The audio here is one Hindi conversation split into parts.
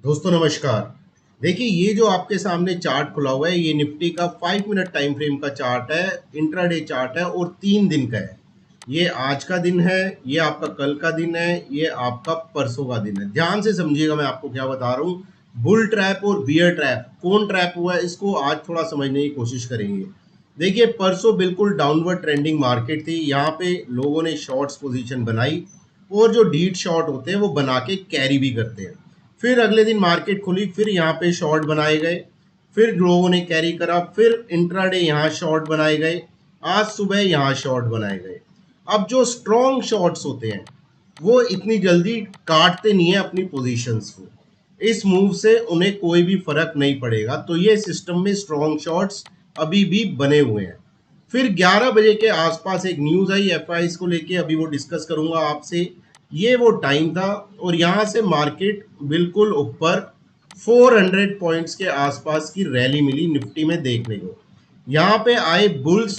दोस्तों नमस्कार। देखिए ये जो आपके सामने चार्ट खुला हुआ है ये निफ्टी का 5 मिनट टाइम फ्रेम का चार्ट है, इंट्राडे चार्ट है और 3 दिन का है। ये आज का दिन है, ये आपका कल का दिन है, ये आपका परसों का दिन है। ध्यान से समझिएगा मैं आपको क्या बता रहा हूँ। बुल ट्रैप और बियर ट्रैप कौन ट्रैप हुआ है इसको आज थोड़ा समझने की कोशिश करेंगे। देखिए परसों बिल्कुल डाउनवर्ड ट्रेंडिंग मार्केट थी, यहाँ पे लोगों ने शॉर्ट्स पोजीशन बनाई और जो डीट शॉर्ट होते हैं वो बना के कैरी भी करते हैं। फिर अगले दिन मार्केट खुली, फिर यहाँ पे शॉर्ट बनाए गए, फिर लोगों ने कैरी करा, फिर इंट्राडे यहाँ शॉर्ट बनाए गए, आज सुबह यहाँ शॉर्ट बनाए गए। अब जो स्ट्रॉन्ग शॉर्ट्स होते हैं वो इतनी जल्दी काटते नहीं है अपनी पोजीशंस को, इस मूव से उन्हें कोई भी फर्क नहीं पड़ेगा। तो ये सिस्टम में स्ट्रॉन्ग शॉर्ट्स अभी भी बने हुए हैं। फिर 11 बजे के आसपास एक न्यूज आई एफआईज को लेके, अभी वो डिस्कस करूंगा आपसे। ये वो टाइम था और यहाँ से मार्केट बिल्कुल ऊपर 400 पॉइंट्स के आसपास की रैली मिली निफ्टी में देखने को। यहाँ पे आए बुल्स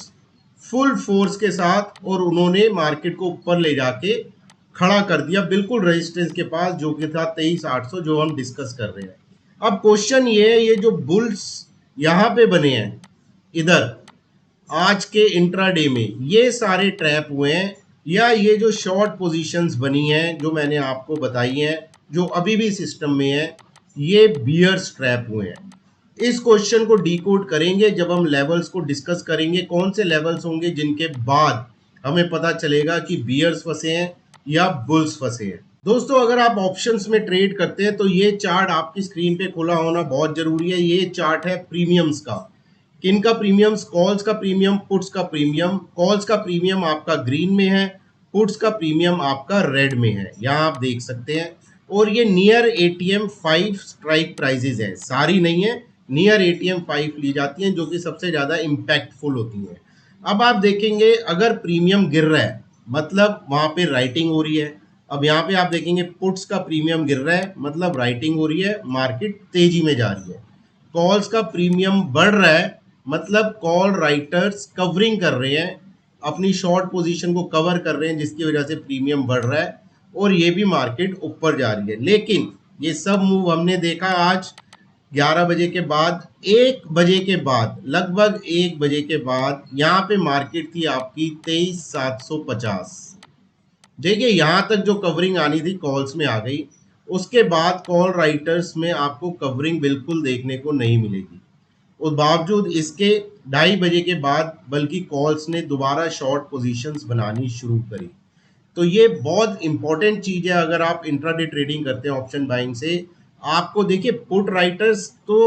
फुल फोर्स के साथ और उन्होंने मार्केट को ऊपर ले जाके खड़ा कर दिया बिल्कुल रेजिस्टेंस के पास, जो कि था 23,800, जो हम डिस्कस कर रहे हैं। अब क्वेश्चन ये है, ये जो बुल्स यहाँ पे बने हैं इधर आज के इंट्राडे में, ये सारे ट्रैप हुए हैं या ये जो शॉर्ट पोजीशंस बनी हैं जो मैंने आपको बताई हैं जो अभी भी सिस्टम में है, ये बियर्स ट्रैप हुए हैं। इस क्वेश्चन को डीकोड करेंगे जब हम लेवल्स को डिस्कस करेंगे, कौन से लेवल्स होंगे जिनके बाद हमें पता चलेगा कि बियर्स फंसे हैं या बुल्स फंसे हैं। दोस्तों अगर आप ऑप्शंस में ट्रेड करते हैं तो ये चार्ट आपकी स्क्रीन पे खुला होना बहुत जरूरी है। ये चार्ट है प्रीमियम्स का। किन का प्रीमियम्स? कॉल्स का प्रीमियम, पुट्स का प्रीमियम। कॉल्स का प्रीमियम आपका ग्रीन में है, पुट्स का प्रीमियम आपका रेड में है, यहाँ आप देख सकते हैं। और ये नियर एटीएम 5 स्ट्राइक प्राइजेज है, सारी नहीं है, नियर एटीएम 5 ली जाती हैं जो कि सबसे ज़्यादा इम्पैक्टफुल होती हैं। अब आप देखेंगे अगर प्रीमियम गिर रहा है मतलब वहाँ पे राइटिंग हो रही है। अब यहाँ पे आप देखेंगे पुट्स का प्रीमियम गिर रहा है मतलब राइटिंग हो रही है, मार्केट तेजी में जा रही है। कॉल्स का प्रीमियम बढ़ रहा है मतलब कॉल राइटर्स कवरिंग कर रहे हैं, अपनी शॉर्ट पोजीशन को कवर कर रहे हैं, जिसकी वजह से प्रीमियम बढ़ रहा है और ये भी मार्केट ऊपर जा रही है। लेकिन ये सब मूव हमने देखा आज 11 बजे के बाद, 1 बजे के बाद, लगभग 1 बजे के बाद यहाँ पे मार्केट थी आपकी 23,750। देखिए यहाँ तक जो कवरिंग आनी थी कॉल्स में आ गई, उसके बाद कॉल राइटर्स में आपको कवरिंग बिल्कुल देखने को नहीं मिलेगी। और बावजूद इसके 2:30 बजे के बाद बल्कि कॉल्स ने दोबारा शॉर्ट पोजीशंस बनानी शुरू करी। तो ये बहुत इंपॉर्टेंट चीज है अगर आप इंट्राडे ट्रेडिंग करते हैं ऑप्शन बाइंग से। आपको देखिए पुट राइटर्स तो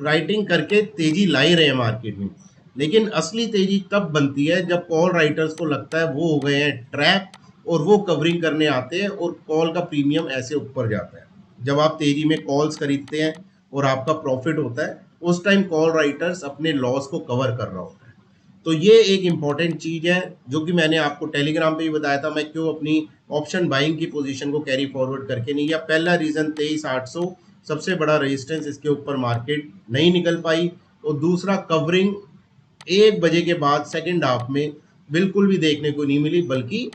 राइटिंग करके तेजी ला ही रहे हैं मार्केट में, लेकिन असली तेजी तब बनती है जब कॉल राइटर्स को लगता है वो हो गए हैं ट्रैप और वो कवरिंग करने आते हैं और कॉल का प्रीमियम ऐसे ऊपर जाता है। जब आप तेजी में कॉल्स खरीदते हैं और आपका प्रॉफिट होता है, उस टाइम कॉल राइटर्स अपने लॉस को कवर कर रहा होता है। तो ये एक इम्पॉर्टेंट चीज है जो कि मैंने आपको टेलीग्राम पे भी बताया था, मैं क्यों अपनी ऑप्शन बाइंग की पोजीशन को कैरी फॉरवर्ड करके नहीं गया। पहला रीजन 23,800 सबसे बड़ा रेजिस्टेंस, इसके ऊपर मार्केट नहीं निकल पाई। और दूसरा कवरिंग 1 बजे के बाद सेकेंड हाफ में बिल्कुल भी देखने को नहीं मिली, बल्कि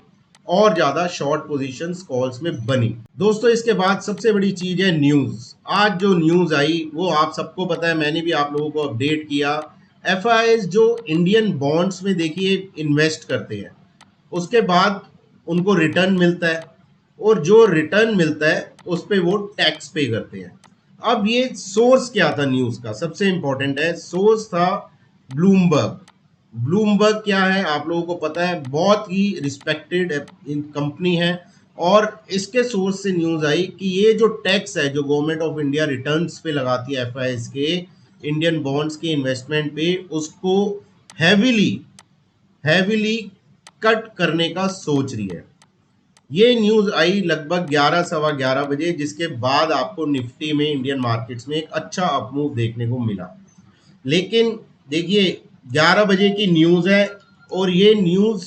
और ज्यादा शॉर्ट पोजीशंस कॉल्स में बनी। दोस्तों इसके बाद सबसे बड़ी चीज है न्यूज। आज जो न्यूज आई वो आप सबको पता है, मैंने भी आप लोगों को अपडेट किया। एफआईज जो इंडियन बॉन्ड्स में देखिए इन्वेस्ट करते हैं, उसके बाद उनको रिटर्न मिलता है और जो रिटर्न मिलता है उस पर वो टैक्स पे करते हैं। अब ये सोर्स क्या था न्यूज का, सबसे इंपॉर्टेंट है, सोर्स था ब्लूमबर्ग। ब्लूमबर्ग क्या है आप लोगों को पता है, बहुत ही रिस्पेक्टेड कंपनी है। और इसके सोर्स से न्यूज आई कि ये जो टैक्स है जो गवर्नमेंट ऑफ इंडिया रिटर्न्स पे लगाती है एफआईएस के इंडियन बॉन्ड्स के इन्वेस्टमेंट पे, उसको हैविली हैविली कट करने का सोच रही है। ये न्यूज आई लगभग 11 सवा 11 बजे, जिसके बाद आपको निफ्टी में इंडियन मार्केट्स में एक अच्छा अपमूव देखने को मिला। लेकिन देखिए 11 बजे की न्यूज है और ये न्यूज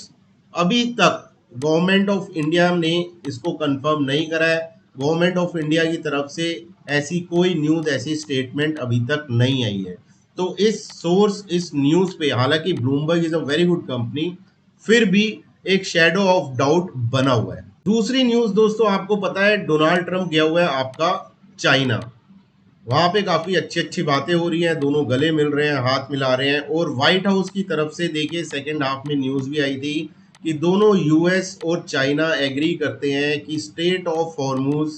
अभी तक गवर्नमेंट ऑफ इंडिया ने इसको कंफर्म नहीं करा है। गवर्नमेंट ऑफ इंडिया की तरफ से ऐसी कोई न्यूज, ऐसी स्टेटमेंट अभी तक नहीं आई है। तो इस सोर्स, इस न्यूज पे, हालांकि Bloomberg is a very good company, फिर भी एक शेडो ऑफ डाउट बना हुआ है। दूसरी न्यूज दोस्तों आपको पता है, डोनाल्ड ट्रंप गया हुआ है आपका चाइना। वहां पे काफी अच्छी अच्छी बातें हो रही हैं, दोनों गले मिल रहे हैं, हाथ मिला रहे हैं। और व्हाइट हाउस की तरफ से देखिए सेकेंड हाफ में न्यूज भी आई थी कि दोनों यूएस और चाइना एग्री करते हैं कि स्टेट ऑफ हॉर्मूज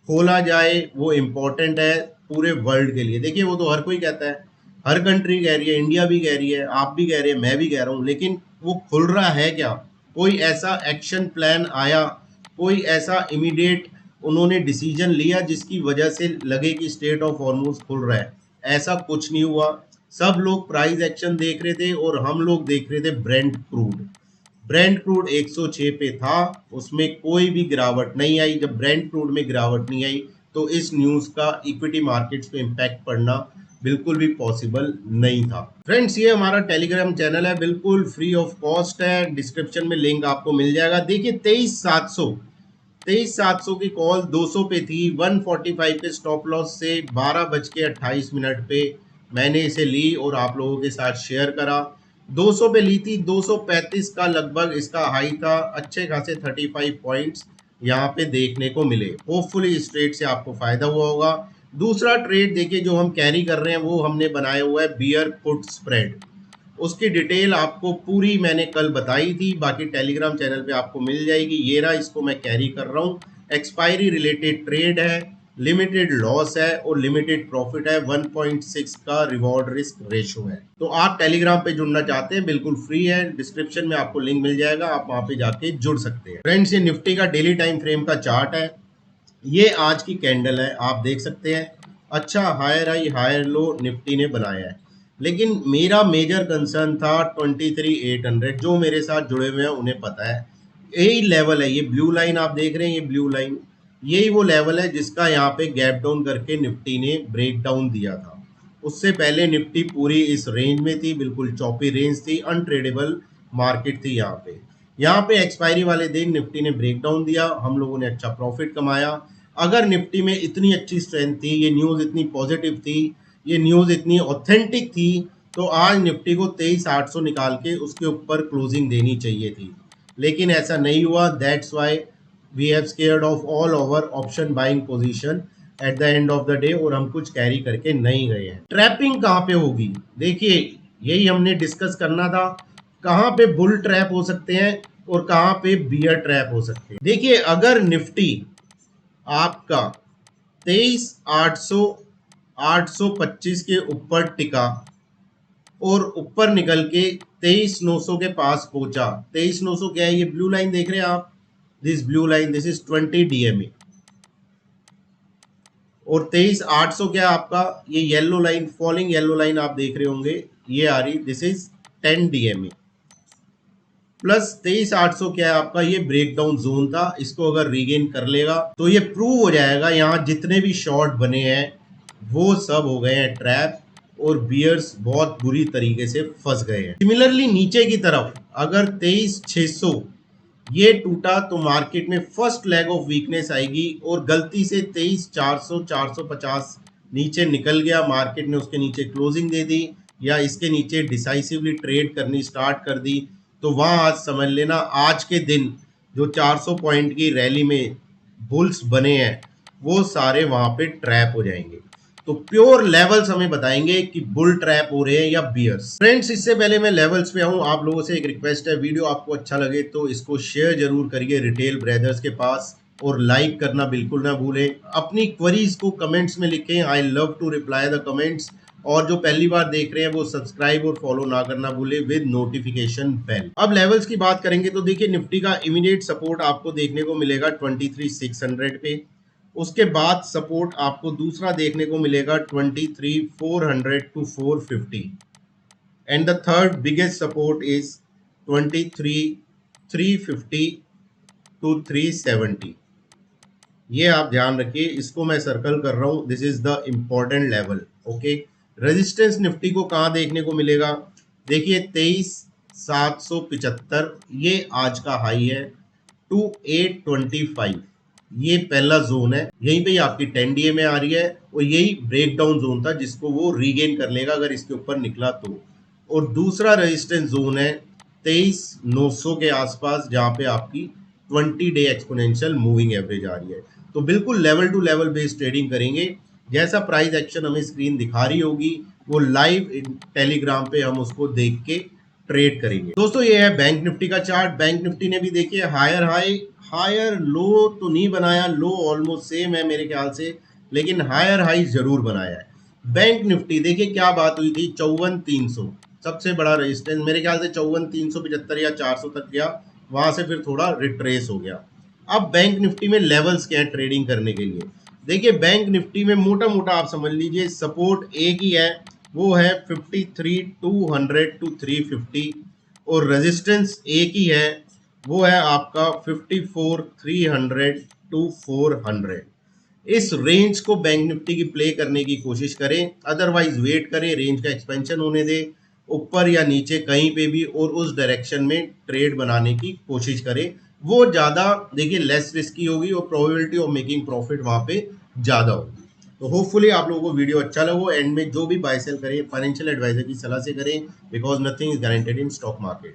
खोला जाए, वो इम्पोर्टेंट है पूरे वर्ल्ड के लिए। देखिए वो तो हर कोई कहता है, हर कंट्री कह रही है, इंडिया भी कह रही है, आप भी कह रहे हैं, मैं भी कह रहा हूँ, लेकिन वो खुल रहा है क्या? कोई ऐसा एक्शन प्लान आया, कोई ऐसा इमीडिएट उन्होंने डिसीजन लिया जिसकी वजह से लगे कि स्टेट ऑफ हॉर्मूज खुल रहा है? ऐसा कुछ नहीं हुआ। सब लोग प्राइस एक्शन देख रहे थे और हम लोग देख रहे थे ब्रेंट क्रूड। ब्रेंट क्रूड 106 पे था, उसमें कोई भी गिरावट नहीं आई। जब ब्रेंट क्रूड में गिरावट नहीं आई तो इस न्यूज का इक्विटी मार्केट्स पे इम्पैक्ट पड़ना बिल्कुल भी पॉसिबल नहीं था। फ्रेंड्स, ये हमारा टेलीग्राम चैनल है, बिल्कुल फ्री ऑफ कॉस्ट है, डिस्क्रिप्शन में लिंक आपको मिल जाएगा। देखिए 23,700 की कॉल 200 पे थी, 145 के स्टॉप लॉस से 12:28 पे मैंने इसे ली और आप लोगों के साथ शेयर करा। 200 पे ली थी, 235 का लगभग इसका हाई था, अच्छे खासे 35 पॉइंट्स यहाँ पे देखने को मिले। होपफुली इस ट्रेड से आपको फायदा हुआ होगा। दूसरा ट्रेड देखिए जो हम कैरी कर रहे हैं वो हमने बनाया हुआ है बियर पुट स्प्रेड। उसकी डिटेल आपको पूरी मैंने कल बताई थी, बाकी टेलीग्राम चैनल पे आपको मिल जाएगी। ये रहा, इसको मैं कैरी कर रहा हूँ। एक्सपायरी रिलेटेड ट्रेड है, लिमिटेड लॉस है और लिमिटेड प्रॉफिट है। 1.6 का रिवॉर्ड रिस्क रेशो है। तो आप टेलीग्राम पे जुड़ना चाहते हैं, बिल्कुल फ्री है, डिस्क्रिप्शन में आपको लिंक मिल जाएगा, आप वहां पे जाके जुड़ सकते हैं। फ्रेंड्स, ये निफ्टी का डेली टाइम फ्रेम का चार्ट है, ये आज की कैंडल है, आप देख सकते हैं। अच्छा higher high higher low Nifty ने बनाया है, लेकिन मेरा मेजर कंसर्न था 23,800। जो मेरे साथ जुड़े हुए हैं उन्हें पता है, यही लेवल है। ये ब्लू लाइन आप देख रहे हैं, ये ब्लू लाइन, यही वो लेवल है जिसका यहाँ पे गैप डाउन करके निफ्टी ने ब्रेक डाउन दिया था। उससे पहले निफ्टी पूरी इस रेंज में थी, बिल्कुल चौपी रेंज थी, अनट्रेडेबल मार्केट थी। यहाँ पे एक्सपायरी वाले दिन निफ्टी ने ब्रेक डाउन दिया, हम लोगों ने अच्छा प्रॉफिट कमाया। अगर निफ्टी में इतनी अच्छी स्ट्रेंथ थी, ये न्यूज़ इतनी पॉजिटिव थी, ये न्यूज़ इतनी ऑथेंटिक थी, तो आज निफ्टी को 23,800 निकाल के उसके ऊपर क्लोजिंग देनी चाहिए थी, लेकिन ऐसा नहीं हुआ। That's why we have squared off all over option buying position at the end of the day, और हम कुछ कैरी करके नहीं गए हैं। ट्रैपिंग कहाँ पे होगी? देखिए यही हमने डिस्कस करना था, कहाँ पे बुल ट्रैप हो सकते हैं और कहाँ पे बियर ट्रैप हो सकते हैं। देखिए अगर निफ्टी आपका 23,800 825 के ऊपर टिका और ऊपर निकल के 23,900 के पास पहुंचा। 23,900 क्या है? ये ब्लू लाइन देख रहे हैं आप, this blue line, this is 20 DMA. और 23,800 क्या है आपका? ये yellow line, falling yellow line आप देख रहे होंगे, ये आ रही, दिस इज 10 डीएमए। प्लस 23,800 क्या है आपका? ये ब्रेकडाउन जोन था, इसको अगर रीगेन कर लेगा तो ये प्रूव हो जाएगा यहाँ जितने भी शॉर्ट बने हैं वो सब हो गए हैं ट्रैप, और बियर्स बहुत बुरी तरीके से फंस गए हैं। सिमिलरली नीचे की तरफ अगर 23,600 ये टूटा तो मार्केट में फर्स्ट लेग ऑफ वीकनेस आएगी, और गलती से 23,400 450 नीचे निकल गया, मार्केट ने उसके नीचे क्लोजिंग दे दी या इसके नीचे डिसाइसिवली ट्रेड करनी स्टार्ट कर दी, तो वहां आज समझ लेना आज के दिन जो 400 पॉइंट की रैली में बुल्स बने हैं वो सारे वहां पे ट्रैप हो जाएंगे। तो प्योर लेवल्स हमें बताएंगे कि बुल ट्रैप हो रहे हैं या बियर्स। फ्रेंड्स, इससे पहले मैं लेवल्स पे आऊं, आप लोगों से एक रिक्वेस्ट है, वीडियो आपको अच्छा लगे तो इसको शेयर जरूर करिए रिटेल ब्रदर्स के पास, और लाइक करना बिल्कुल ना भूलें। अपनी क्वेरीज को कमेंट्स में लिखें, I love to reply the comments. और जो पहली बार देख रहे हैं वो सब्सक्राइब और फॉलो ना करना भूले विद नोटिफिकेशन बेल। अब लेवल्स की बात करेंगे तो देखिए निफ्टी का इमीडिएट सपोर्ट आपको देखने को मिलेगा 23,600 पे। उसके बाद सपोर्ट आपको दूसरा देखने को मिलेगा 23,400 to 450, and the third biggest support is 23,350 to 370। ये आप ध्यान रखिए, इसको मैं सर्कल कर रहा हूं, this is the important level. Okay, resistance Nifty को कहां देखने को मिलेगा? देखिए 23,775 ये आज का हाई है, टू 825 ये पहला जोन है, यहीं पे आपकी 10 डीए में आ रही है, और यही ब्रेकडाउन जोन था जिसको वो रीगेन कर लेगा अगर इसके ऊपर निकला तो। और दूसरा रेजिस्टेंस जोन है 23,900 के आसपास, जहां पे आपकी 20 डे एक्सपोनेंशियल मूविंग एवरेज आ रही है। तो बिल्कुल level to level based trading करेंगे। जैसा प्राइस एक्शन हमें स्क्रीन दिखा रही होगी वो लाइव टेलीग्राम पे हम उसको देख के ट्रेड करेंगे। दोस्तों ये है बैंक निफ्टी का चार्ट। बैंक निफ्टी ने भी देखिए हायर हाई हायर लो तो नहीं बनाया, लो ऑलमोस्ट सेम है मेरे ख्याल से, लेकिन हायर हाई जरूर बनाया है। बैंक निफ्टी देखिए क्या बात हुई थी, 54,300 सबसे बड़ा रेजिस्टेंस मेरे ख्याल से 54,375 या 400 तक गया, वहां से फिर थोड़ा रिट्रेस हो गया। अब बैंक निफ्टी में लेवल्स क्या है ट्रेडिंग करने के लिए, देखिए बैंक निफ्टी में मोटा मोटा आप समझ लीजिए सपोर्ट एक ही है, वो है 53,200 टू 350, और रेजिस्टेंस एक ही है, वो है आपका 54,300 टू 400। इस रेंज को बैंक निफ्टी की प्ले करने की कोशिश करें, अदरवाइज वेट करें, रेंज का एक्सपेंशन होने दे ऊपर या नीचे कहीं पे भी, और उस डायरेक्शन में ट्रेड बनाने की कोशिश करें। वो ज़्यादा देखिए लेस रिस्की होगी और प्रोबेबिलिटी ऑफ मेकिंग प्रॉफिट वहाँ पे ज़्यादा होगी। तो होपफुली आप लोगों को वीडियो अच्छा लगा, एंड में जो भी बाय सेल करें फाइनेंशियल एडवाइजर की सलाह से करें, because nothing is guaranteed in stock market.